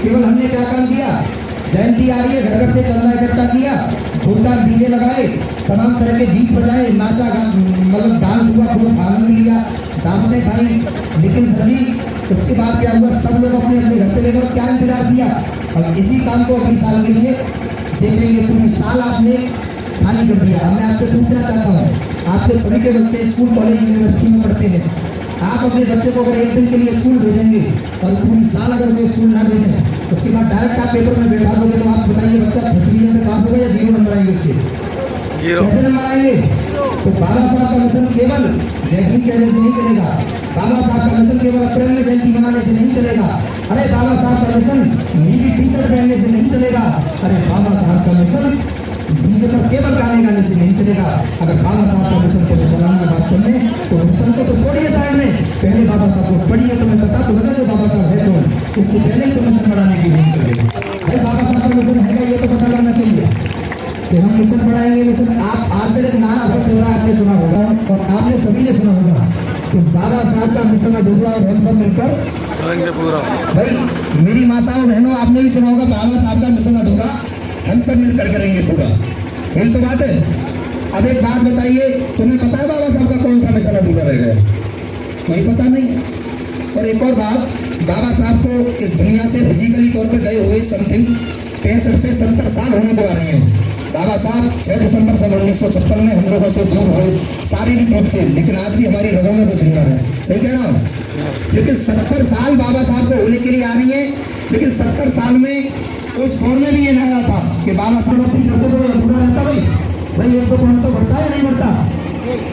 केवल हमने क्या काम किया, जयंती आ रही है, घर घर से चंदा इकट्ठा किया, 2-4 डीजे लगाए, तमाम तरह के गीत बजाए, नाचा, मतलब डांस हुआ, खूब आनंद लिया, दावतें खाई। लेकिन सभी उसके बाद क्या हुआ, सब लोग अपने अपने घर से लेकर क्या इंतजार किया। और इसी काम को अगले साल के लिए देखेंगे। पूरी साल आपने खाली कर दिया। मैं आपसे पूछना चाहता हूँ, आपके सभी के बच्चे स्कूल, कॉलेज, यूनिवर्सिटी में पढ़ते हैं, आप अपने बच्चे को अगर एक दिन के लिए स्कूल भेजेंगे और पूरी साल अगर वो स्कूल ना भेजें, उसके बाद डायरेक्ट आप पेपर में बैठा दोगे, तो आप बताइए बच्चा डिवीजन में पास होगा या 0 नंबर आएंगे उसके? कैसे नंबर आएंगे? तो बाबा साहब का मिशन केवल जय हिंद कहने से नहीं चलेगा, बाबा साहब का मिशन केवल अप्रैल में जयंती मनाने से नहीं चलेगा, अरे बाबा साहब का मिशन नीली टी शर्ट पहनने से नहीं चलेगा, अरे बाबा साहब का मिशन डीजे पर केवल गाने गाने से नहीं चलेगा। अगर बाबा साहब का मिशन को चलाना बात सुनने, तो मिशन को तो छोड़िए साइड में, पहले बाबा साहब को पढ़िए, तो मैं बता तो लगा जो बाबा साहब है कौन, इससे पहले ही तो मिशन बढ़ाने की बात करेंगे। भाई बाबा साहब का मिशन है ये तो पता करना चाहिए कि हम मिशन बढ़ाएंगे। मिशन आप आज तक नारा बहुत हो रहा है, आपने सुना होगा और आपने सभी ने सुना होगा कि बाबा साहब का मिशन अधूरा और हम सब मिलकर पूरा। भाई मेरी माताओं बहनों, आपने भी सुना होगा बाबा साहब का मिशन अधूरा हम सब मिलकर करेंगे पूरा। यही तो बात है। अब एक बात बताइए, तुम्हें पता है बाबा साहब का कौन सा मिशन अधूरा रह गया? कोई पता नहीं। और एक और बात, बाबा साहब को इस दुनिया से फिजिकली तौर पर गए हुए समथिंग 65 से 70 साल होने को आ रहे हैं। बाबा साहब 6 दिसंबर सन 1956 में हम लोगों से दूर हुए शारीरिक रूप से, लेकिन आज भी हमारी रगों में वो जिंदा है। सही कह रहा हूँ? लेकिन 70 साल बाबा साहब को होने के लिए आ रही है, लेकिन 70 साल में उस दौर में भी ये नारा था कि बाबा साहब अपनी करते तो अधूरा रहता। भाई एक तो कौन तो बढ़ता है नहीं बढ़ता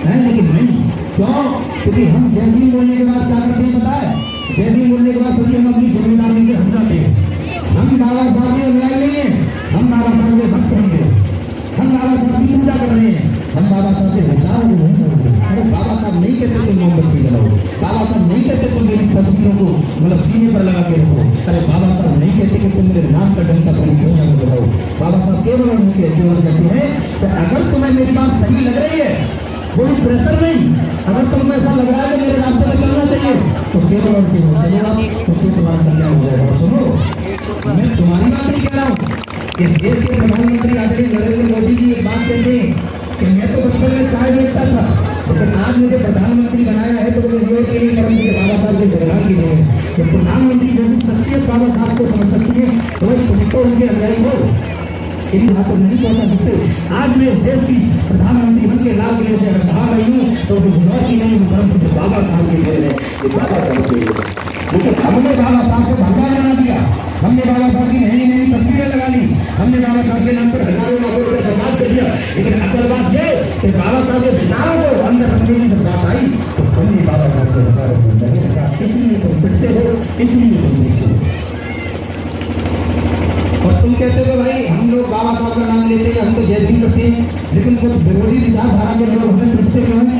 है, लेकिन नहीं। क्यों? क्योंकि हम जय हिंद बोलने के बाद क्या करते हैं पता है? जय हिंद बोलने के बाद सभी हम अपनी जिम्मेदारी से हट जाते हैं। हम बाबा साहब के अनुयायी नहीं है, हम बाबा साहब के भक्त होंगे, हम बाबा साहब की पूजा कर रहे हैं, हम बाबा साहब के विचारों को नहीं समझते। अरे बाबा साहब नहीं कहते तुम मोमबत्ती जलाओ, बाबा साहब नहीं कहते तुम मेरी तस्वीरों को मतलब सीने पर लगा के रखो, अरे बाबा साहब नहीं कहते कि तुम मेरे नाम का डंका बड़ी दुनिया को बताओ। बाबा साहब केवल कहते हैं कि अगर तुम्हें मेरी बात सही लग रही है, कोई प्रेशर नहीं, अगर तुम्हें ऐसा लग रहा है कि मेरे रास्ते में चलना चाहिए, तो केवल और केवल चलेगा, उससे तुम्हारा कल्याण हो जाएगा। सुनो, मैं तुम्हारी बात नहीं कह रहा हूँ। इस देश के प्रधानमंत्री आदरणीय नरेंद्र मोदी जी एक बात कहते हैं कि मैं तो बचपन में चाय बेचता था, लेकिन आज मुझे प्रधानमंत्री बनाया है तो मुझे ये नहीं करूँ कि बाबा साहब के जगह की नहीं है। तो प्रधानमंत्री जैसी शख्सियत बाबा साहब को समझ सकती है, तो भाई तुम तो उनके अनुयायी हो, इन बात को नहीं पहुंचा सकते। आज मैं देश की प्रधानमंत्री बन के लाल किले से अगर कहा रही हूँ तो गुजरात की नहीं, परंतु बाबा साहब की देन है, बाबा साहब की। लेकिन हमने बाबा साहब को भगवान बना दिया, हमने बाबा साहब की नई नई तस्वीरें लगा ली, हमने बाबा साहब के नाम पर हजारों लाखों रुपए बर्बाद कर दिया। लेकिन असल बात ये कि बाबा साहब के विचारों को अंदर रखने की जब बात आई तो हमने बाबा साहब के विचारों को नहीं रखा। इसलिए तुम पिटते हो, इसलिए तुम नीचे हो। और तुम कहते हो भाई हम लोग बाबा साहब का नाम लेते हैं, हम तो जय हिंद करते हैं, लेकिन कुछ विरोधी विचारधारा के लोग हमें पिटते क्यों हैं?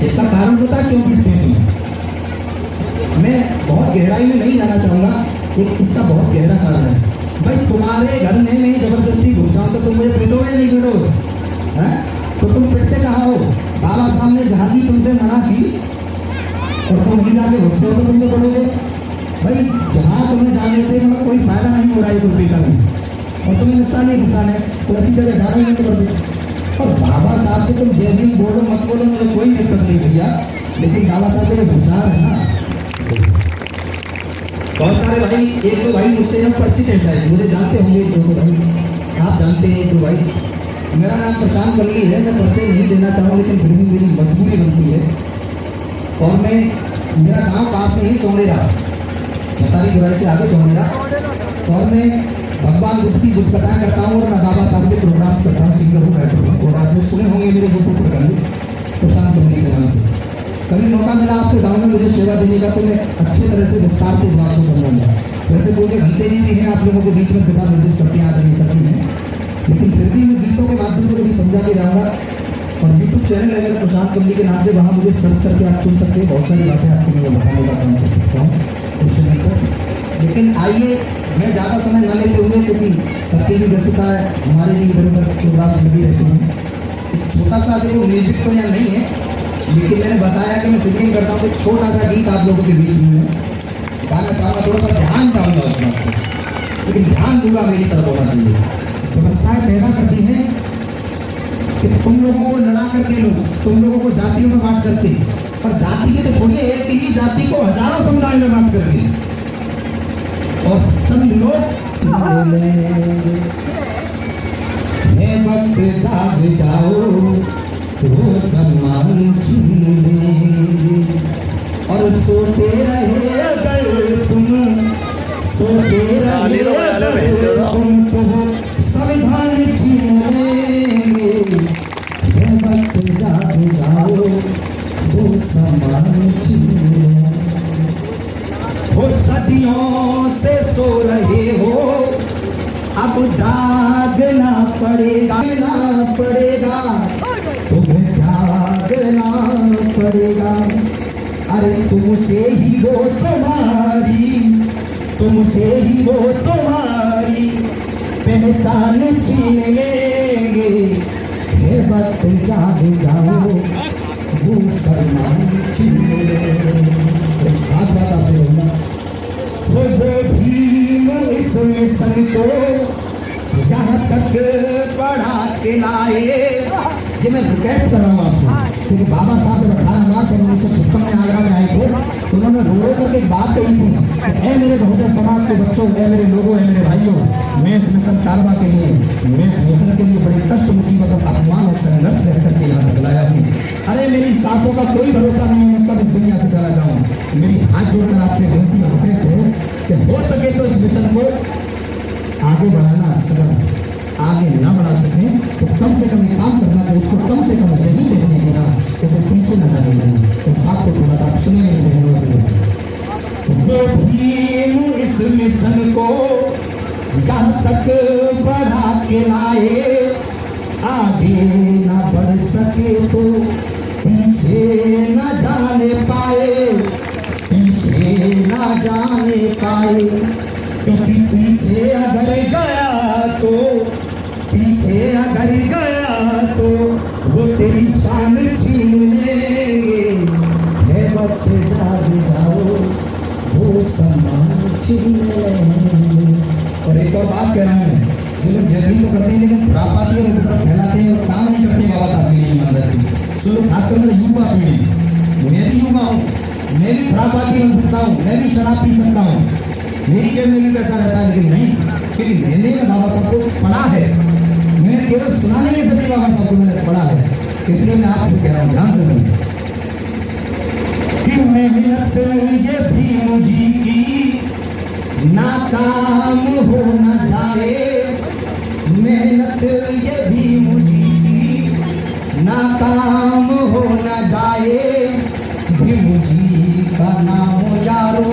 इसका कारण पता क्यों पिटते हैं? मैं बहुत गहराई में नहीं जाना चाहूंगा, एक इसका बहुत गहरा कारण है। भाई तुम्हारे घर में नहीं जबरदस्ती घुस जाओ तो तुम मुझे पिटोगे नहीं पिटोगे? तो तुम पिटते कहाँ हो? बाबा साहब ने जहाँ भी तुमसे मना की और तुम नहीं जाके घुसते हो तो तुम तो पढ़ोगे। भाई जहाँ तुम्हें जाने से मतलब कोई फायदा नहीं हो रहा है कोई का नहीं, और तुम्हें नुकसान नहीं नुकसान है, तो ऐसी जगह जाना ही नहीं पड़ते। और बाबा साहब को तुम जय हिंद बोलो मत बोलो, मुझे कोई दिक्कत नहीं भैया, लेकिन बाबा साहब के विचार है ना। बहुत सारे भाई, एक तो भाई मुझसे हम परिचित है, मुझे जानते होंगे जो भाई, आप जानते हैं जो भाई, मेरा नाम प्रशांत बल्ली है। मैं परिचय नहीं देना चाहूँ, लेकिन फिर भी मेरी मजबूरी बनती है। और मैं, मेरा गाँव पास में ही चौड़ेरा, छतारी बुराई से आगे चौड़ेरा, और मैं भगवान बुद्ध की बुद्ध कथाएं करता हूँ और मैं बाबा साहब के प्रोग्राम करता हूँ, सिंगर हूँ, बैठा हूँ। और आपने सुने होंगे मेरे यूट्यूब पर प्रशांत बल्ली के नाम से। कभी मौका मिला आपके गाँव में मुझे सेवा देने का तो मैं अच्छी तरह से विस्तार से इस बात को समझाऊंगा। वैसे बोलते घंटे जी भी हैं आप लोगों के बीच में दिशा निर्देश करते आ रही सकती हैं, लेकिन फिर भी मैं गीतों के माध्यम से कभी समझा के जाऊँगा। और यूट्यूब चैनल है मेरा प्रशांत बल्ली के नाम से, वहाँ मुझे सर्च करके आप सुन सकते हैं, बहुत सारी बातें आपको मैं बताने का काम कर सकता हूँ उस चैनल पर। लेकिन आइए, मैं ज़्यादा समय न लेते हुए, क्योंकि सबके भी व्यस्तता है, हमारे भी इधर उधर प्रोग्राम लगी रहती हैं। छोटा सा देखो, म्यूजिक तो यहाँ नहीं है, लेकिन मैंने बताया कि मैं सिंगिंग करता हूँ, तो छोटा सा गीत आप लोगों के बीच में गाना चाहूंगा, थोड़ा सा ध्यान चाहूंगा उस बात को, लेकिन ध्यान दूंगा मेरी तरफ होना चाहिए। व्यवस्थाएं पैदा करती हैं कि तुम लोगों को लड़ा करके लोग, तुम लोगों को जातियों में बांट करके, और जाति के तो थोड़ी एक ही जाति को हजारों समुदाय में बांट करके, और चंद लोग वक्त जाग जाओ वो सम्मान छीन लेंगे, और सोते रहे अगर तुम, सोते रहे अगर तुम तो संविधान छीन लेंगे। वक्त जाग जाओ वो सम्मान छीन लेंगे। वो सदियों से सो रहे हो, अब जागना पड़ेगा, ना पड़ेगा तुम्हें जागना पड़ेगा। अरे तुमसे ही वो तुम्हारी, तुमसे ही वो तुम्हारी पहचान छीन लेंगे। हे वक्त जाग जाओ वो सम्मान छीन लेंगे। खास बात आपसे बोलना, वो भीम इस मिशन को यहाँ तक बढ़ा के लाए। ये मैं रिक्वेस्ट कर रहा हूँ आपसे, क्योंकि बाबा साहब जब 1856 में आगरा में आए थे तो उन्होंने रो करके एक बात कही थी, ऐ मेरे बहुजन समाज के बच्चों, ऐ मेरे लोगों, ऐ मेरे भाइयों, मैं इस मिशन तालबा के लिए, मैं इस मिशन के लिए बड़ी कष्ट मुसीबत और अपमान और संघर्ष से करके यहाँ तक लाया हूँ। अरे मेरी सांसों का कोई भरोसा नहीं है, मैं कब इस दुनिया से चला जाऊँ। मेरी हाथ जोड़कर आपसे विनती है कि हो सके तो इस मिशन को आगे बढ़ाना, अगर आगे न बढ़ा सके तो कम से कम काम करना, तो उसको कम से कम यही देखने देना, जैसे पीछे न लगेगा। तो बात को थोड़ा सा सुने मेरे बहनों, वो भीम इस मिशन को यहाँ तक बढ़ा के लाए। आगे न बढ़ सके तो पीछे न जाने पाए, पीछे न जाने पाए, क्योंकि पीछे अगर गया तो, पीछे अगर गया तो वो तेरी शान छीन लेंगे। है वक्त जाग जाओ वो सम्मान छीन लेंगे। और एक और बात कह रहा हूँ, जो लोग जल्दी तो करते हैं लेकिन खुरापाती और तरफ फैलाते हैं और काम नहीं करते बाबा साहब की ईमानदारी, सो लोग खासकर मेरी युवा पीढ़ी, मैं भी युवा हूँ, मैं भी खुरापाती बन सकता हूँ, मैं भी शराब पी सकता हूँ, मेरी जेब में भी पैसा रहता है, लेकिन नहीं, क्योंकि मैंने बाबा साहब को पढ़ा है। मैंने केवल सुना नहीं है, सभी बाबा साहब को मैंने पढ़ा है, इसलिए मैं आपको कह रहा हूँ ध्यान से कि मेहनत ये भीम जी की नाकाम हो न जाए। मेहनत ये भीम जी की नाकाम हो न जाए। भीम जी का नाम यारो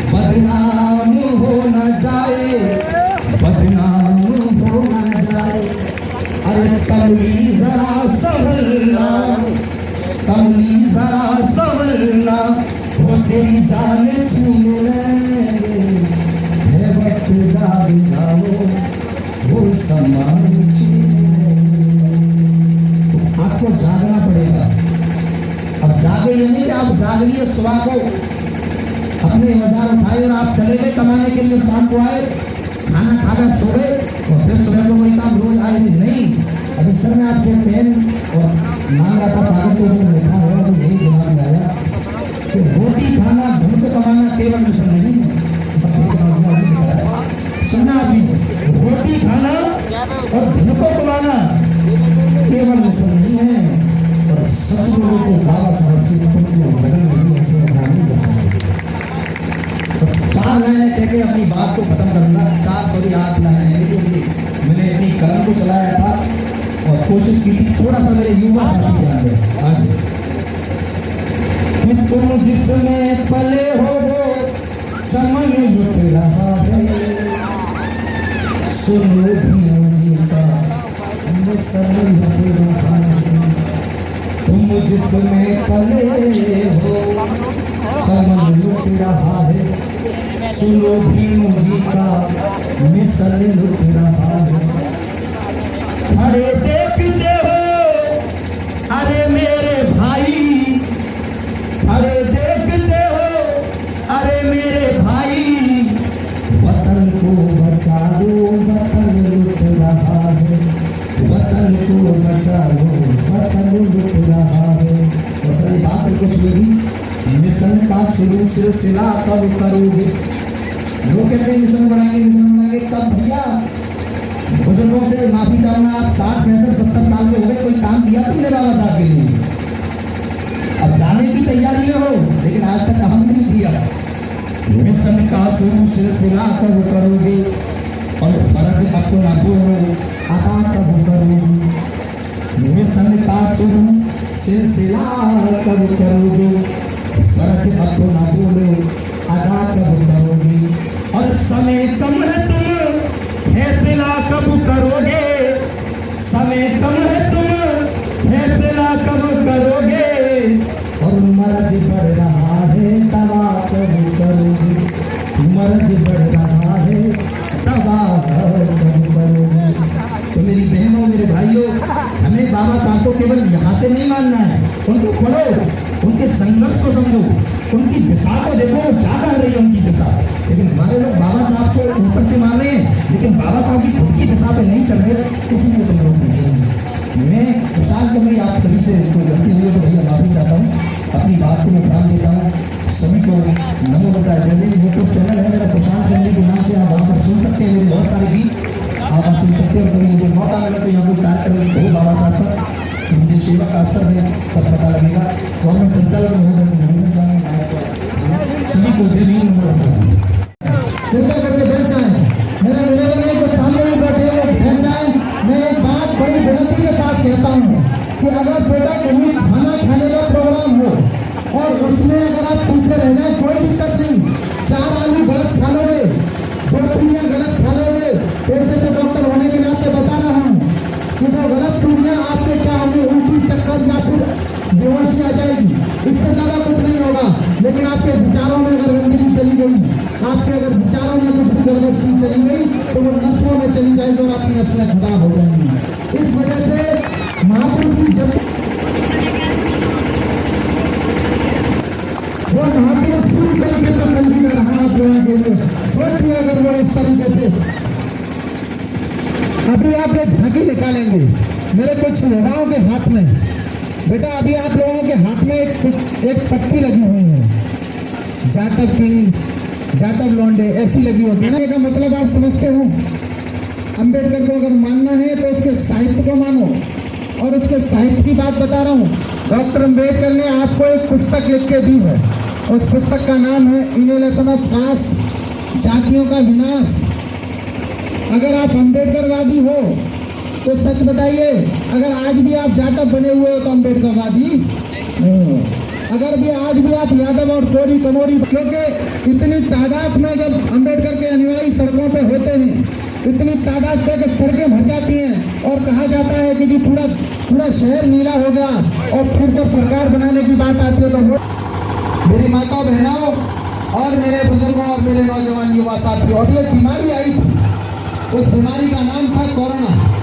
बदनाम हो न जाए, बदनाम हो न जाए। अरे कमली जरा संभलना, कमली जरा संभलना, वो तेरी जान छीन लेंगे। है वक्त जाग जाओ वो सम्मान छीन लेंगे। आपको जागना पड़ेगा। अब जागे ये नहीं, आप जागरिए सुबह को, अपने औजार उठाए और आप चले गए कमाने के लिए, शाम को आए, खाना खाकर सो गए और फिर सुबह को वही काम रोज आए नहीं। अभी सर मैं आपसे पेन और मांग रहा था, कागज को लिखा है, तो यही दिमाग में आया कि रोटी खाना, धन को कमाना केवल मिशन नहीं है। सुनना अभी, रोटी खाना और धन को कमाना केवल मिशन नहीं है। और सब लोगों को बाबा साहब से तुमको बदल नहीं, ऐसे नहीं करना। चार लाइनें कह के अपनी बात को खत्म करना, 4 लाइनें हैं, क्योंकि मैंने अपनी कलम को चलाया था और कोशिश की थी थोड़ा सा मेरे युवा साथी ध्यान दें। आज तुम जिसमें पले हो वो चमन लुट रहा है, सुनो भीम जी का मिशन लुट रहा है। तुम जिसमें पले हो चमन लुट रहा है, सुनो भीम जी का मिशन लुट रहा है। अरे देखते हो, अरे मेरे भाई, अरे देखते हो, अरे मेरे शुरू सिलसिला कब करोगे। लोग कहते हैं मिशन बनाएंगे कब भैया? बुजुर्गों से माफी चाहूंगा, आप 60, 65, 70 साल के हो गए, कोई काम किया तुमने बाबा साहब के लिए? अब जाने की तैयारी में हो लेकिन आज तक काम नहीं किया। मिशन का शुरू सिलसिला कब करोगे और फर्ज अपना बोलो अदा कब करोगे। मिशन का शुरू सिलसिला कब करोगे, फर्ज अपना बोलो अदा कब करोगे। और समय कम है तुम फैसला कब करोगे, समय कम है तुम फैसला कब करोगे। और मर्ज बढ़ रहा है दवा कब करोगे, मर्ज बढ़ रहा है दवा कब करोगे। तो मेरी बहनों मेरे भाइयों, हमें बाबा साहब को केवल यहाँ से नहीं मानना है, उनको पढ़ो, उनके संघर्ष को समझो, उनकी दिशा को देखो, क्या कर रही है उनकी दिशा। लेकिन हमारे लोग बाबा साहब को ऊपर से मान रहे हैं लेकिन बाबा साहब की खुद की दिशा पे नहीं चल रहे, इसलिए तुम लोग पूछेंगे। मैं विशाल के भाई आप सभी से कोई गलती हुई तो भैया माफी चाहता हूँ, अपनी बात को मैं ध्यान देता हूँ। सभी को नमो बताया जय। यूट्यूब चैनल है मेरा प्रशांत करने के नाम से, आप वहाँ पर सुन सकते हैं मेरे बहुत सारे गीत आप सुन सकते हैं। कभी मुझे मौका मिला तो यहाँ कोई कार्यक्रम हो बाबा साहब पर, मुझे सेवा का अवसर है तब पता लगेगा। गवर्नमेंट संचालक महोदय से नहीं सभी को जय भीम नमो। कृपया करके बैठ जाए, मेरा निवेदन है जो सामने भी बैठे हैं बैठ जाए। मैं एक बात बड़ी विनती के साथ कहता हूँ कि अगर बेटा कहीं खाना खाने का प्रोग्राम हो और उसमें अगर आप पीछे रह जाए कोई दिक्कत नहीं, 4 आलू गलत खा लोगे, 2 पूरियां गलत खा लोगे, ऐसे तो डॉक्टर होने के नाते बता रहा हूँ कि वो गलत पूरियां आपके क्या होंगे, उल्टी चक्कर या फिर बेहोशी आ जाएगी, इससे ज्यादा कुछ नहीं होगा। लेकिन आपके विचारों में अगर गंदगी चली गई, आपके अगर विचारों में कुछ गड़बड़ चीज चली गई तो वो नसों में चली जाएगी और आपकी नसें खराब हो जाएंगी। इस वजह से महापुरुष जब वो महापुरुष पूरी तरीके से संधि में रहा आप लोगों के लिए सोचिए, अगर वो इस तरीके से अभी आप ये झांकी निकालेंगे मेरे कुछ युवाओं के हाथ में, बेटा अभी आप लोगों के हाथ में एक पट्टी लगी हुई है, जाटव किंग, जाटव लौंडे ऐसी लगी होती है ना, इसका मतलब आप समझते हो। अंबेडकर को अगर मानना है तो उसके साहित्य को मानो, और उसके साहित्य की बात बता रहा हूँ। डॉक्टर अंबेडकर ने आपको एक पुस्तक लिख के दी है, उस पुस्तक का नाम है इनहेलेशन ऑफ कास्ट, जातियों का विनाश। अगर आप अंबेडकरवादी हो तो सच बताइए, अगर आज भी आप जाटव बने हुए हो तो अंबेडकरवादी नहीं हो। अगर भी आज भी आप यादव और कोरी कमोरी, क्योंकि इतनी तादाद में जब अंबेडकर के अनुयायी सड़कों पे होते हैं, इतनी तादाद पे कि सड़कें भर जाती हैं और कहा जाता है कि जी पूरा शहर नीला हो गया, और फिर जब सरकार बनाने की बात आती है तो मेरी माताओं बहनों और मेरे बुजुर्गों और मेरे नौजवान युवा साथियों, और ये बीमारी आई थी, उस बीमारी का नाम था कोरोना।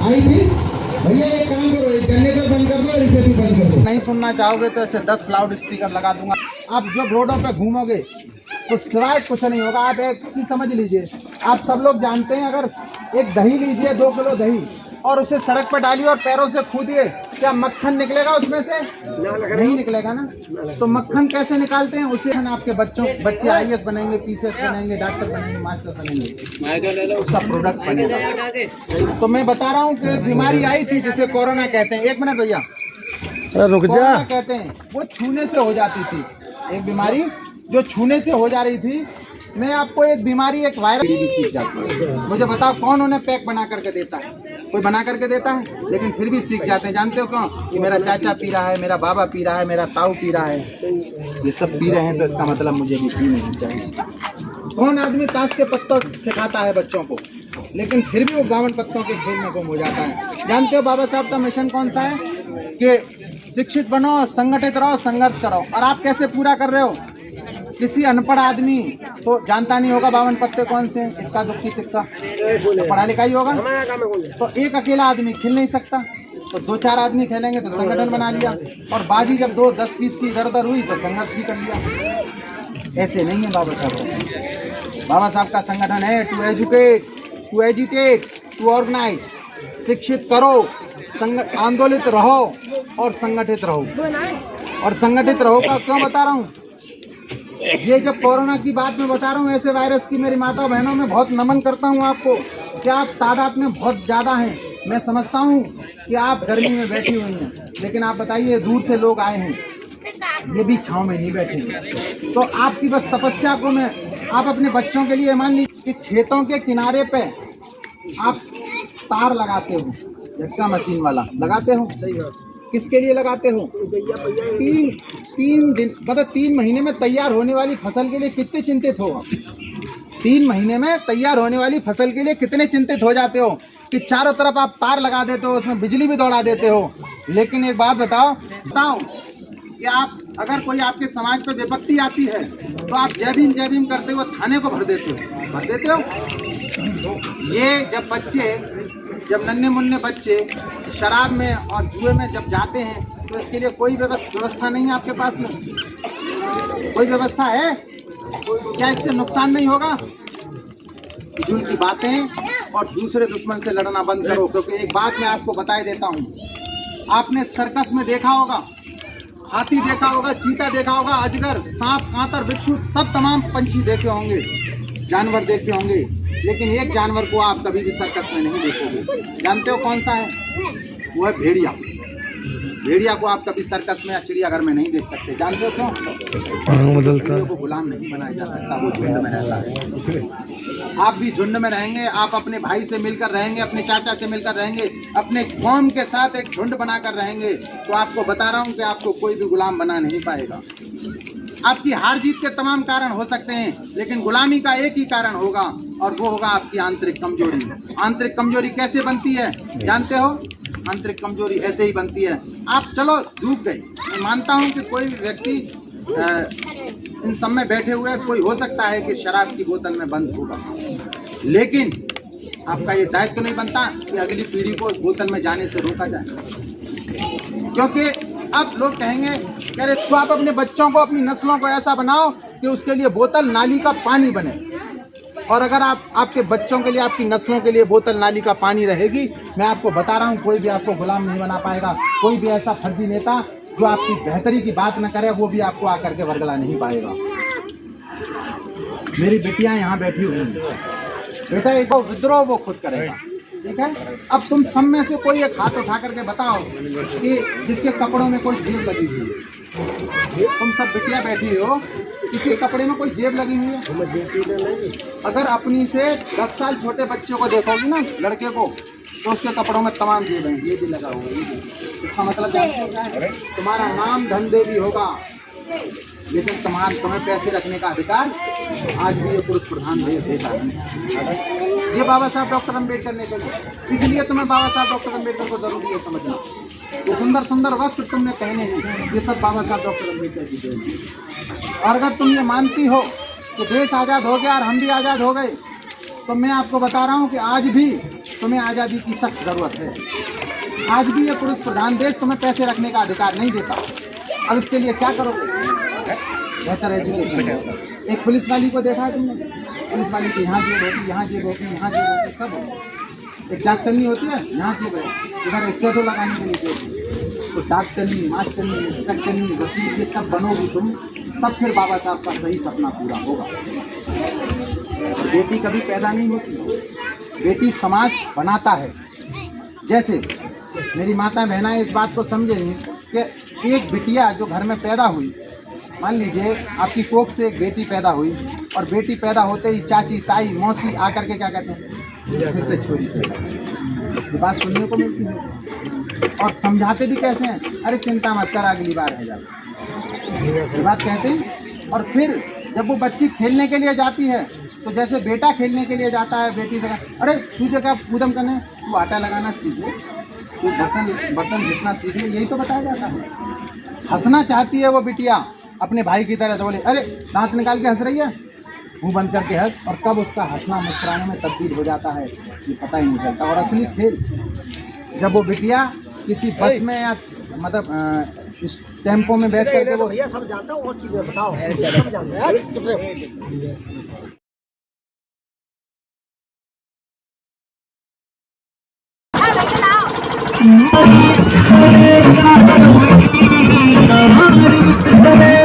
आई थी भैया, एक काम करो, एक जनरेटर बंद कर दो और इसे भी बंद कर दो। नहीं सुनना चाहोगे तो ऐसे 10 लाउड स्पीकर लगा दूंगा। आप जब रोडों पे घूमोगे तो सिवाय कुछ नहीं होगा। आप एक चीज समझ लीजिए, आप सब लोग जानते हैं, अगर एक दही लीजिए, 2 किलो दही, और उसे सड़क पर डालिए और पैरों से खूदिए, क्या मक्खन निकलेगा उसमें से? नहीं निकलेगा ना। तो मक्खन कैसे निकालते हैं? उसे आपके बच्चे IAS बनेंगे, PCS बनेंगे, डॉक्टर बनेंगे, मास्टर बनेंगे, उसका प्रोडक्ट बनेगा। तो मैं बता रहा हूँ कि बीमारी आई थी जिसे कोरोना कहते हैं। 1 मिनट भैया, रुक जा। कोरोना कहते हैं, वो छूने से हो जाती थी, एक बीमारी जो छूने से हो जा रही थी। मैं आपको एक बीमारी, एक वायरस भी सीख जाती है। मुझे बताओ कौन उन्हें पैक बना करके देता है? कोई बना करके देता है, लेकिन फिर भी सीख जाते हैं। जानते हो क्यों? कि मेरा चाचा पी रहा है, मेरा बाबा पी रहा है, मेरा ताऊ पी रहा है, ये सब पी रहे हैं तो इसका मतलब मुझे भी पीना चाहिए। कौन आदमी ताश के पत्तों सिखाता है बच्चों को, लेकिन फिर भी वो 52 पत्तों के खेल में गुम हो जाता है। जानते हो बाबा साहब का मिशन कौन सा है? कि शिक्षित बनो, संगठित रहो, संघर्ष करो। और आप कैसे पूरा कर रहे हो? किसी अनपढ़ आदमी तो जानता नहीं होगा 52 पत्ते कौन से, इक्का दुक्की तिक्का, तो पढ़ा लिखा ही होगा। तो एक अकेला आदमी खेल नहीं सकता, तो 2-4 आदमी खेलेंगे तो संगठन बना लिया, और बाजी जब 2-10-20 की इधर उधर हुई तो संघर्ष भी कर लिया। ऐसे नहीं है बाबा साहब। बाबा साहब का संगठन है to educate, to agitate, to organise. शिक्षित करो, आंदोलित रहो और संगठित रहो। और संगठित रहो का क्यों बता रहा हूँ? ये जब कोरोना की बात मैं बता रहा हूँ, ऐसे वायरस की मेरी माता बहनों में बहुत नमन करता हूँ आपको कि आप तादाद में बहुत ज़्यादा हैं। मैं समझता हूँ कि आप गर्मी में बैठी हुई हैं, लेकिन आप बताइए दूर से लोग आए हैं, ये भी छाँव में नहीं बैठे। तो आपकी बस तपस्या को मैं आप अपने बच्चों के लिए मान लीजिए कि खेतों के किनारे पे आप तार लगाते हो, झटका मशीन वाला लगाते हो। सही बात। किसके लिए लगाते हो? तीन दिन मतलब 3 महीने में तैयार होने वाली फसल के लिए कितने चिंतित हो आप? 3 महीने में तैयार होने वाली फसल के लिए कितने चिंतित हो जाते हो कि चारों तरफ आप तार लगा देते हो, उसमें बिजली भी दौड़ा देते हो। लेकिन एक बात बताओ कि आप अगर कोई आपके समाज पर विपत्ति आती है तो आप जय भीम करते हुए थाने को भर देते हो। ये जब नन्हे मुन्ने बच्चे शराब में और जुए में जब जाते हैं तो इसके लिए कोई व्यवस्था नहीं है आपके पास में? कोई व्यवस्था है? क्या इससे नुकसान नहीं होगा? फिजूल की बातें और दूसरे दुश्मन से लड़ना बंद करो। क्योंकि एक बात मैं आपको बताए देता हूँ, आपने सर्कस में देखा होगा, हाथी देखा होगा, चीता देखा होगा, अजगर, सांप, कांतर, बिच्छू, तब तमाम पंछी देखे होंगे, जानवर देखे होंगे, लेकिन एक जानवर को आप कभी भी सर्कस में नहीं देखोगे। जानते हो कौन सा है? वो है भेड़िया। भेड़िया को आप कभी सर्कस में या चिड़ियाघर में नहीं देख सकते। जानते हो क्यों? भेड़िया को गुलाम नहीं बनाया जा सकता, वो झुंड में रहता है। आप भी झुंड में रहेंगे, आप अपने भाई से मिलकर रहेंगे, अपने चाचा से मिलकर रहेंगे, अपने कौम के साथ एक झुंड बनाकर रहेंगे, तो आपको बता रहा हूँ कि आपको कोई भी गुलाम बना नहीं पाएगा। आपकी हार जीत के तमाम कारण हो सकते हैं, लेकिन गुलामी का एक ही कारण होगा और वो होगा आपकी आंतरिक कमजोरी। आंतरिक कमजोरी कैसे बनती है जानते हो? आंतरिक कमजोरी ऐसे ही बनती है। आप चलो डूब गए, मैं मानता हूं कि कोई भी व्यक्ति इन सब में बैठे हुए कोई हो सकता है कि शराब की बोतल में बंद होगा, लेकिन आपका ये दायित्व तो नहीं बनता कि अगली पीढ़ी को उस बोतल में जाने से रोका जाए। क्योंकि अब लोग कहेंगे कि अरे तो आप अपने बच्चों को, अपनी नस्लों को ऐसा बनाओ कि उसके लिए बोतल नाली का पानी बने। और अगर आपके बच्चों के लिए, आपकी नस्लों के लिए बोतल नाली का पानी रहेगी, मैं आपको बता रहा हूँ कोई भी आपको गुलाम नहीं बना पाएगा। कोई भी ऐसा फर्जी नेता जो आपकी बेहतरी की बात न करे, वो भी आपको आकर के वर्गला नहीं पाएगा। मेरी बेटियां यहाँ बैठी हुई हैं, बेटा एक विद्रोह वो खुद करेगा, ठीक है? अब तुम सब में से कोई एक हाथ उठा करके बताओ कि जिसके कपड़ों में कोई जेब लगी हुई है। तुम सब बिटिया बैठी हो, किसी कपड़े में कोई जेब लगी हुई है? अगर अपनी से 10 साल छोटे बच्चों को देखोगी ना, लड़के को, तो उसके कपड़ों में तमाम जेब हैं, ये भी लगा हुआ है। इसका मतलब क्या है? तुम्हारा नाम धंधे भी होगा, लेकिन तुम्हें पैसे रखने का अधिकार आज भी ये पुरुष प्रधान देता है। ये बाबा साहब डॉक्टर अम्बेडकर ने कहा, इसलिए तुम्हें बाबा साहब डॉक्टर अम्बेडकर को जरूरी है समझना। ये सुंदर सुंदर वस्त्र तुमने पहने हैं, ये सब बाबा साहब डॉक्टर अम्बेडकर की देन है। और अगर तुम ये मानती हो कि देश आज़ाद हो गया और हम भी आज़ाद हो गए, तो मैं आपको बता रहा हूँ कि आज भी तुम्हें आज़ादी की सख्त ज़रूरत है। आज भी ये पुरुष प्रधान देश तुम्हें पैसे रखने का अधिकार नहीं देता। अब इसके लिए क्या करोगे? बेहतर एजुकेशन। एक पुलिस वाली को देखा है तुमने? पुलिस वाली की यहाँ जेब होती, यहाँ जेब होती, यहाँ जेब होती, सब होती। एक डॉक्टरनी होती है, यहाँ जेब है, इधर स्टेटो लगाने के लिए जेब। तो डॉक्टरनी, मास्टरनी, इंस्पेक्टरनी, वकील, ये सब बनोगी तुम, तब फिर बाबा साहब का सही सपना पूरा होगा। बेटी कभी पैदा नहीं होती, बेटी समाज बनाता है। जैसे मेरी माता बहनाएं इस बात को समझेंगी कि एक बिटिया जो घर में पैदा हुई, मान लीजिए आपकी कोख से एक बेटी पैदा हुई और बेटी पैदा होते ही चाची, ताई, मौसी आकर के क्या कहते हैं? फिर से छोरी पैदा। ये बात सुनने को मिलती है और समझाते भी कैसे हैं? अरे चिंता मत कर, अगली बार है जाएगा, ये बात कहते हैं। और फिर जब वो बच्ची खेलने के लिए जाती है, तो जैसे बेटा खेलने के लिए जाता है, बेटी से अरे तुझे क्या कूदम करने, तू आटा लगाना सीखे, तू बर्तन घिसना सीखे, यही तो बताया जाता है। हंसना चाहती है वो बिटिया अपने भाई की तरह, तो बोले अरे दांत निकाल के हंस रही है, मुंह बंद करके हंस, और कब उसका हंसना मुस्कुराने में तब्दील हो जाता है ये पता ही नहीं चलता। और असली खेल जब वो बिटिया किसी बस में या मतलब इस टेम्पो में बैठ करके वो सब जानता हूँ, और चीजें बताओ हमारी